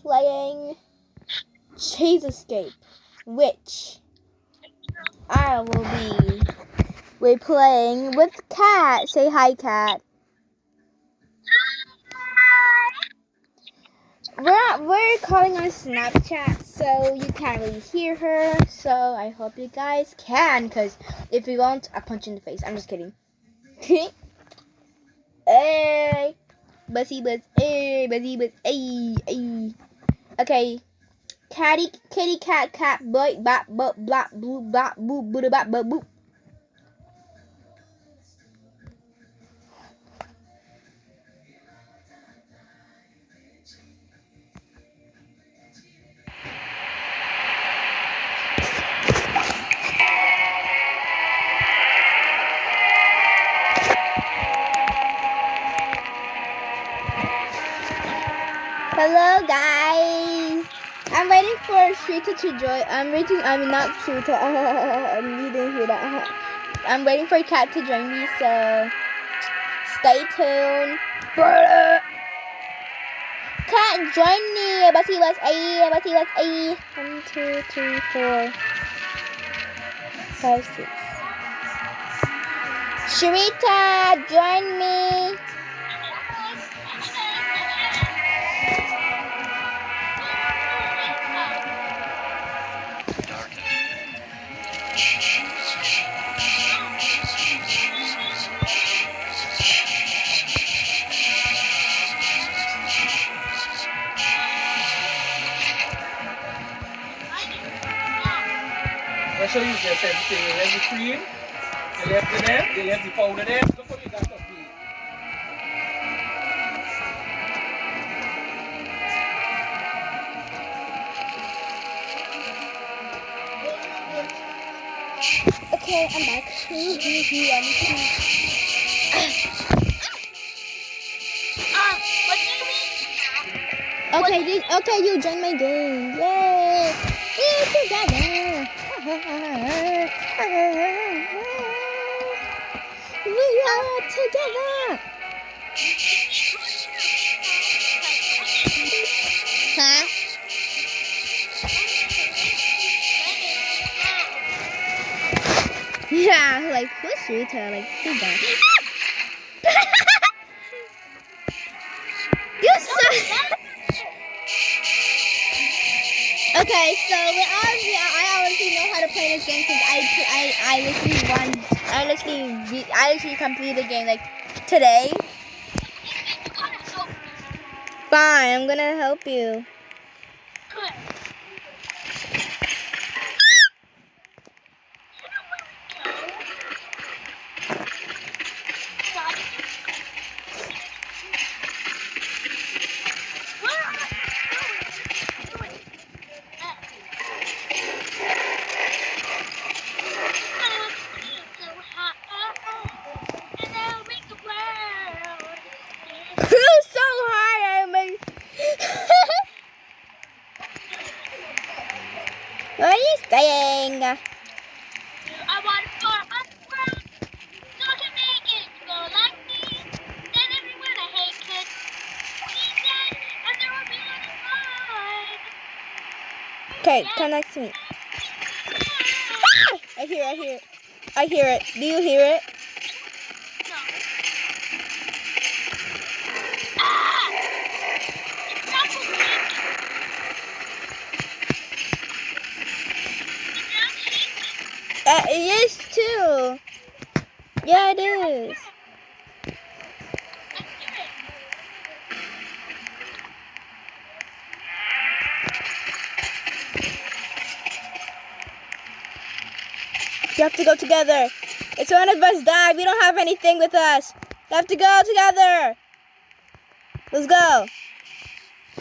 playing Chase Escape, which I will be playing with Cat. Say hi, Cat. We're calling on Snapchat, so you can't really hear her. So I hope you guys can, because if you won't, I'll punch you in the face. I'm just kidding. Hey, buzzy buzz, hey, buzzy buzz, hey, hey. Okay, kitty cat boy bop bop blop boo bop boo boo bop bop boop. Hello guys, I'm waiting for Shrita to join. Not Shrita. You didn't hear that. I'm waiting for Cat to join me, so stay tuned. Cat, join me. Buzzy buzz, ay, buzzy buzz, ay. 1, 2, 3, 4, 5, 6. Shrita, join me. I'll show you this everything. You have the cream, you left it there, you left the powder there. Look what you got up here. Okay, I'm back. Okay, you join my game. Yay! We're together. We are together. Huh? Yeah, like who's Rita? Like who's that? You suck. Okay, so I already know how to play this game since I literally completed the game like today. Fine, I'm gonna help you. What are you saying? I want to go underground, so to make it go like me. Then everyone I hate could be dead, and there will be no life. Okay, come next to me. Ah! I hear it. Do you hear it? No. Ah! It's not It is too. Yeah, it is. You have to go together. If one of us die, we don't have anything with us. You have to go together. Let's go.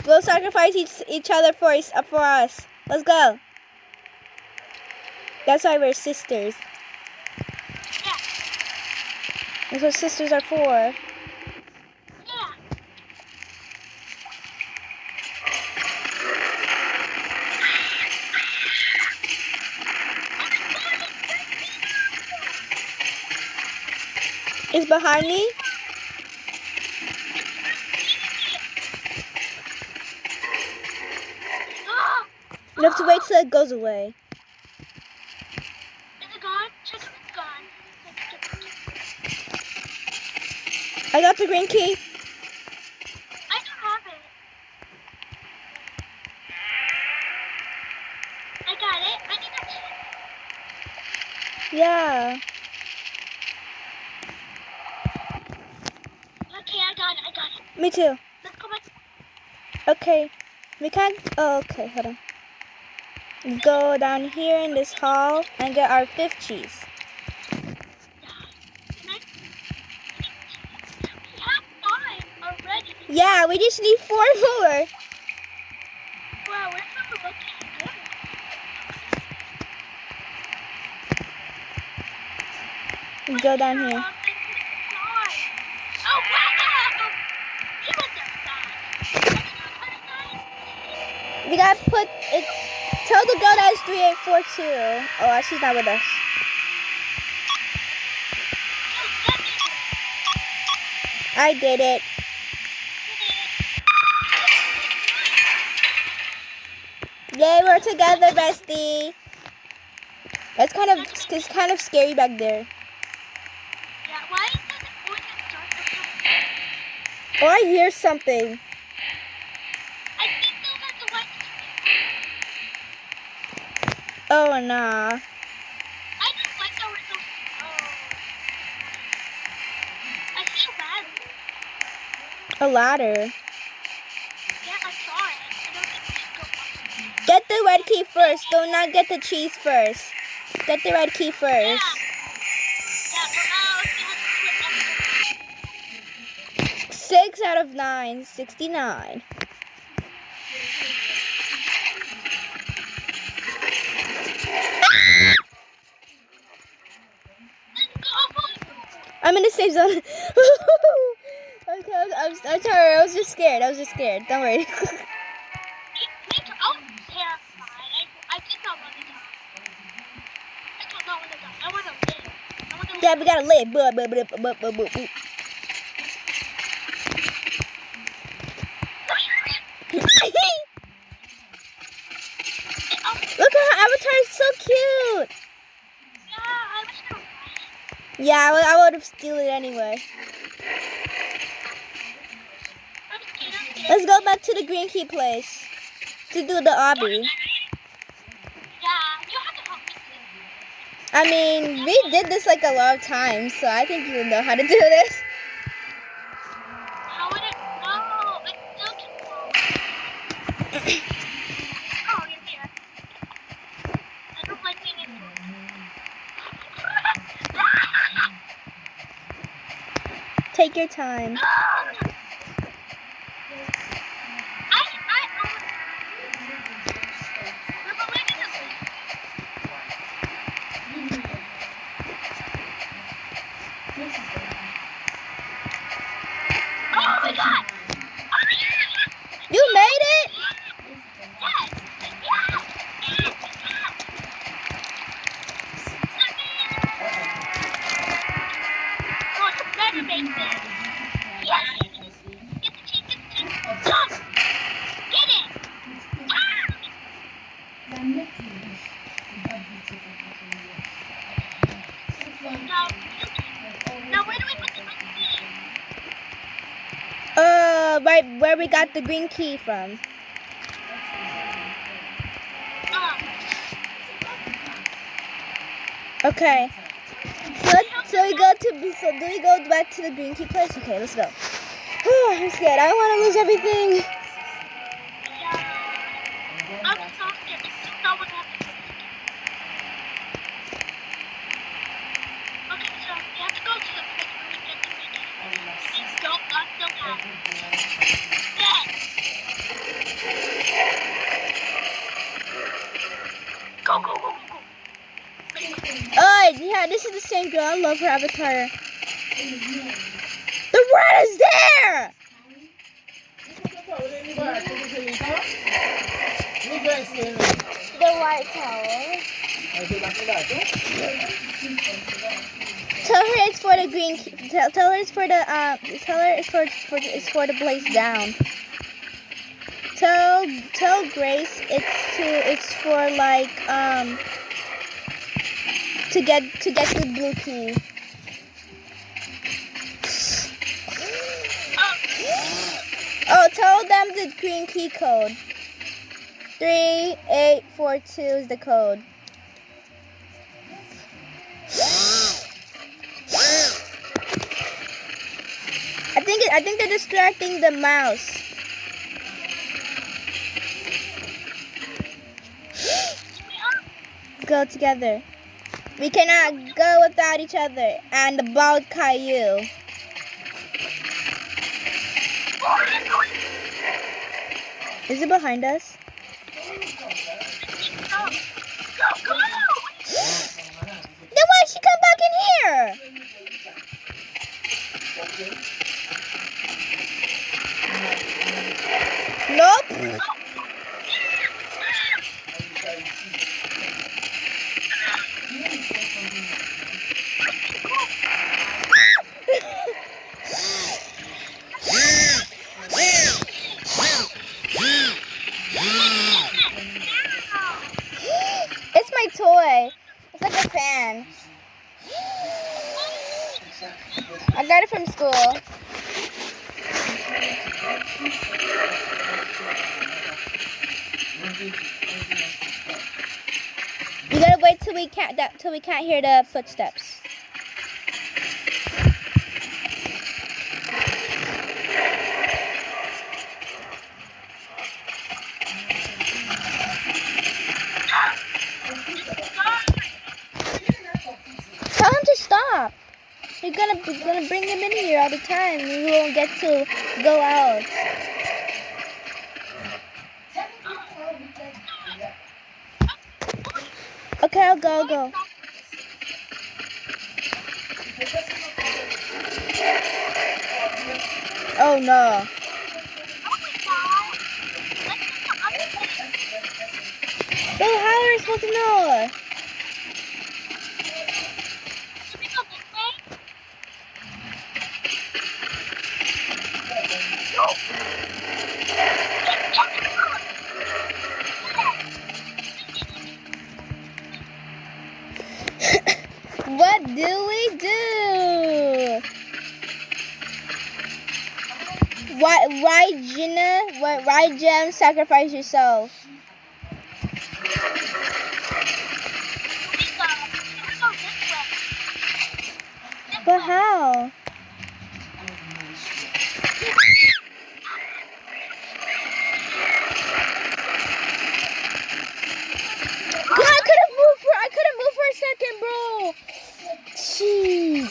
We'll sacrifice each other for us. Let's go. That's why we're sisters. Yeah. That's what sisters are for. Yeah. It's behind me. You have to wait till it goes away. Is it gone? Check if it's gone. I got the green key. I don't have it. I got it. I need to. Yeah. Okay, I got it. Me too. Let's go back. Okay. We can't. Oh, okay. Hold on. Let's go down here in this hall and get our 5th cheese. Can I? We have 5 already. Yeah, we just need 4 more. Wow, we're probably looking good. Let's go down here. Oh, wow! You went there fast. We gotta put it. Tell the girl that it's 3842. Oh, she's not with us. I did it. Yay, we're together, bestie. It's kind of scary back there. Yeah, why is it voice dark? Oh, I hear something. I think those are the ones. Oh, nah. I just like how it's so. Oh. I see a ladder. A ladder. Yeah, I saw it. I don't think we should go up. Get the red key first. Do not get the cheese first. Get the red key first. Yeah, but we have to flip everything. 6 out of 9. 69. I'm in the safe zone. Okay, I'm sorry. I was just scared. Don't worry. Me too. I was terrified. I did not want to die. I don't know want to die. I want to live. Yeah, we gotta live. Look at her avatar. It's so cute. Yeah, I wish they were white. Yeah, I would have stolen it anyway. I'm scared. Let's go back to the green key place to do the obby. Yeah, you have to help me. I mean, we did this like a lot of times, so I think you know how to do this. How would it? Oh, it's still too long. Oh, you're here. I don't like being in Take your time. Oh my god! You made it? Yes! Oh, you better make this! Yes! Get the cheese, Jump! Get it! Now where do we put the green key? Right where we got the green key from. Okay. So we go to. So do we go back to the green key place? Okay, let's go. I'm scared. I don't want to lose everything. I'm so scared. It's not what happened. Okay, so we have to go to the place where we get the green key. And don't lock the ladder. Then. Go, go, go, go, go. Oh, yeah, this is the same girl. I love her avatar. The rat is there! The white towel. Tell her it's for the green key. Tell her it's for the tell her it's for the blaze down. Tell tell Grace it's for like to get the blue key. Oh, tell them the green key code. 3842 is the code. I think they're distracting the mouse. Let's go together. We cannot go without each other. And about Caillou. Is it behind us? Then why'd she come back in here? Nope. It's my toy. It's like a fan. I got it from school. You gotta wait till we can't hear the footsteps. Tell him to stop. You're gonna bring him in here all the time. You won't get to go out. Okay, I'll go. Oh no. Well, how are we supposed to know? What do we do? Why Gina? Why Jem sacrifice yourself? But how? I couldn't move for a second, bro. Jeez.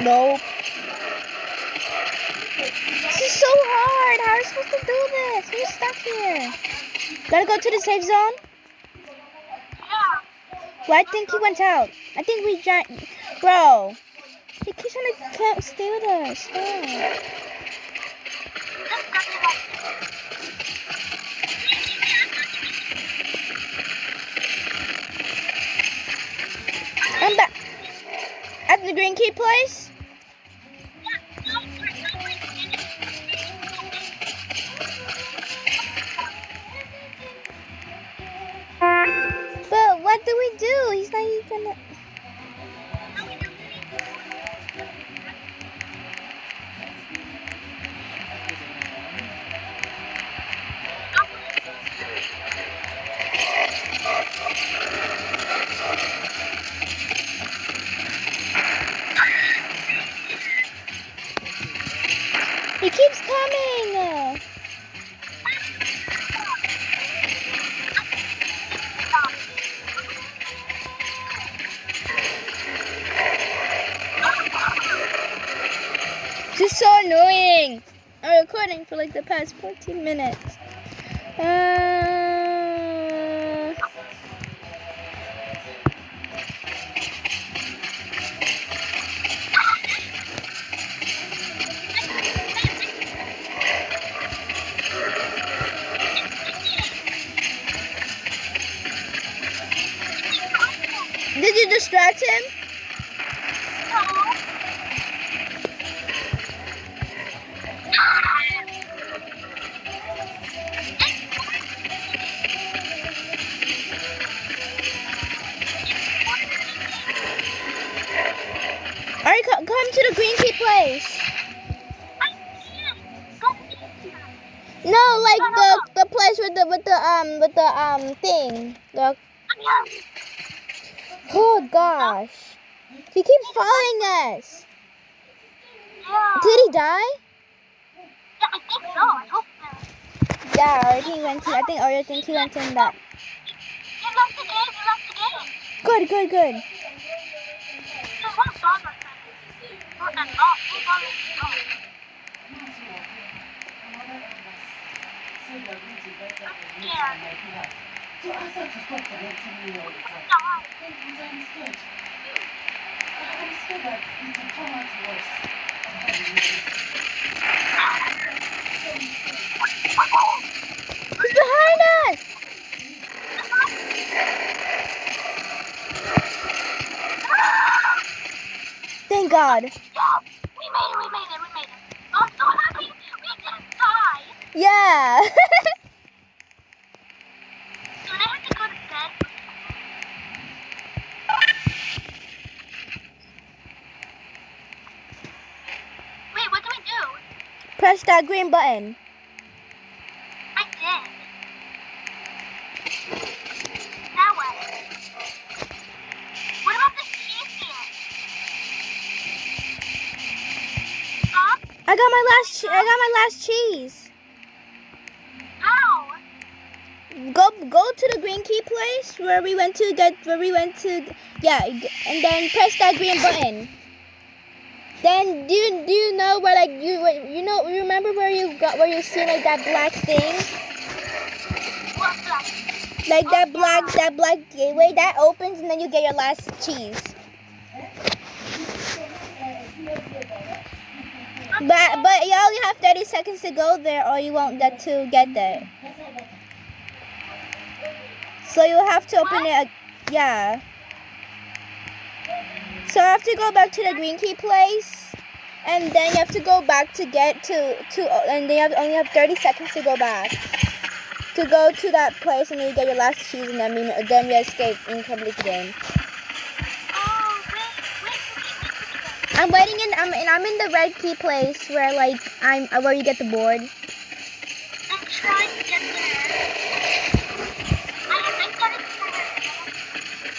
Nope. This is so hard. How are we supposed to do this? We're stuck here. Gotta go to the safe zone? Well, I think he went out. I think we giant. Bro. He keeps trying to can't stay with us. Stop. I'm back. At the green key place? But what do we do? He's not even gonna... He keeps coming! This is so annoying! I'm recording for like the past 14 minutes. Did you distract him? Alright, come to the green key place. No, like the place with the thing. Oh gosh, he keeps following us. Did he die? Yeah, I think so. I hope so. Yeah, I think he went to. I think he went in that. You left the game. You left the game. Good. There's one dog right there. And not. He's already gone. Yeah. So I said to stop correcting me all the time. Die. Because I'm scared. I'm scared that it will turn out worse. He's behind us. Thank God. Yeah. We made it. I'm so happy. We didn't die. Yeah. Do they have to go to bed? Wait, what do we do? Press that green button. I did. Now what? What about the cheese here? Huh? I got my last cheese. How? Go to the green key place where we went to, and then press that green button. Then do you know where, like, you remember where you see like that black thing, What's that? like that black gateway that opens and then you get your last cheese. But you only have 30 seconds to go there or you won't get there. So you have to open it. Yeah. So I have to go back to the green key place, and then you have to go back to get to and then you only have 30 seconds to go back to go to that place, and then you get your last cheese, and then you escape and complete the game. Oh, wait. I'm waiting I'm in the red key place where where you get the board. I'm trying to get there. I got it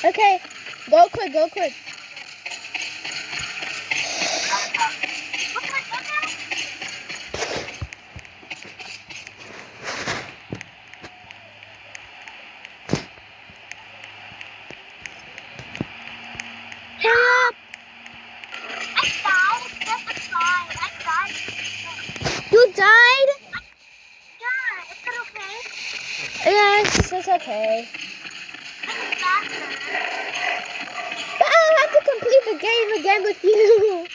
there. Okay, go quick. What can I do now? Hurry up! I died. That's a sign. I died. You died? Yeah, is that okay? Yes, it's okay. I'm faster. But I'll have to complete the game again with you.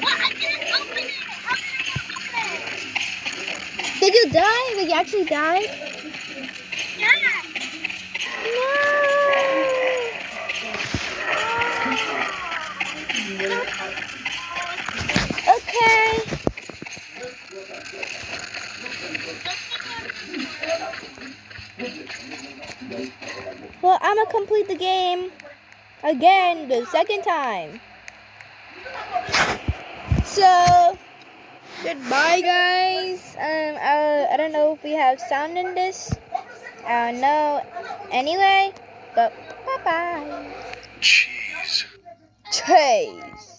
What? I didn't open it. How did I not open it? Did you die? Did you actually die? Yeah. No. Okay. Well, I'm gonna complete the game again the second time. So, goodbye, guys. I don't know if we have sound in this. I don't know. Anyway, but bye-bye. Cheese. Cheese.